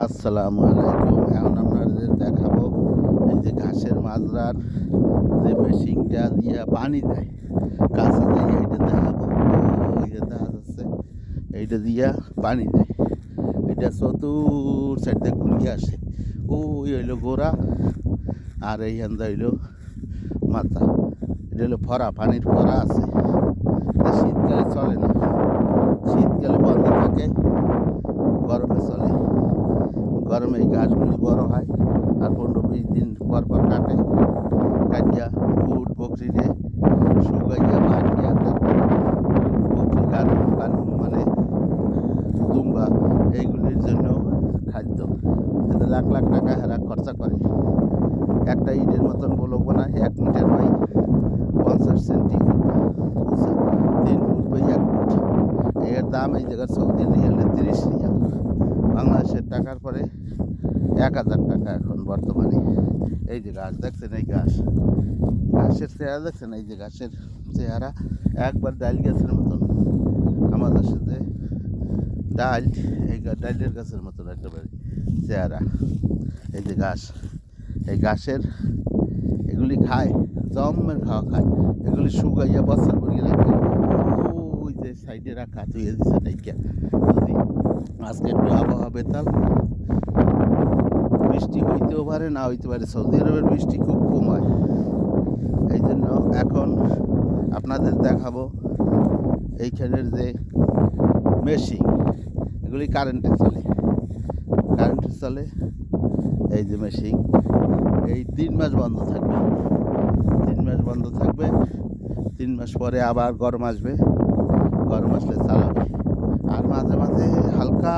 আসসালামু আলাইকুম। এখন আপনাদের দেখাবো এই যে ঘাসের মাজরার যে মেশিনটা দিয়ে পানি দেয়। কাছে যাই এইটা দেখাবো। ওই যে দেখা যাচ্ছে এইটা দিয়া পানি দেয়। এটা চতুর সাইড দিয়ে ঘুরিয়ে আসে। ওই হইলো গোড়া আর এইখানটা হইলো মাথা। এটা হলো ফরা, পানির ফরা আছে। এটা শীতকালে চলে না, শীতকালে বন্ধ থাকে, গরমে চলে। গরমে এই ঘাসগুলি বড় হয় আর 15-20 দিন পর পর কাটে। কাটিয়া উট বকরিরে শুকাইয়া বাঁধিয়া তারপর উট বকরি গান মানে দুম্বা এইগুলির জন্য খাদ্য। এতে লাখ লাখ টাকা হেরা খরচা করে। একটা ইটের মতন বলক বানায় 1 মিটার বাই 50 সেন্টি উঁচা, 3 ফুট বাই 1 ফুট। এর দাম এই জায়গার সৌদি রিয়ালে 30 রিয়াল, বাংলাদেশের টাকার পরে 1000 টাকা এখন বর্তমানে। এই যে গাছ দেখছেন, এই ঘাসের চেহারা দেখছেন, এই যে ঘাসের চেহারা একবার ডাইল গাছের মতন। আমাদের সাথে ডাল, এই ডাইলের গাছের মতন একেবারে চেহারা। এই যে ঘাস, এই ঘাসের এগুলি খায়, জমের খাওয়া খায়। এগুলি শুকাইয়া বছর ভরিয়ে রাখে। ওই যে সাইডে রাখা ধুয়ে দিচ্ছে টাইকা। যদি আজকে একটু আবহাওয়া বেতাল, বৃষ্টি হইতেও পারে, না হইতে পারে। সৌদি আরবের বৃষ্টি খুব কম হয়। এই জন্য এখন আপনাদের দেখাবো এইখানের যে মেশিন, এগুলি কারেন্টে চলে। এই যে মেশিন, এই 3 মাস বন্ধ থাকবে। 3 মাস পরে আবার গরম আসবে, গরম আসলে চালাবে। আর মাঝে মাঝে হালকা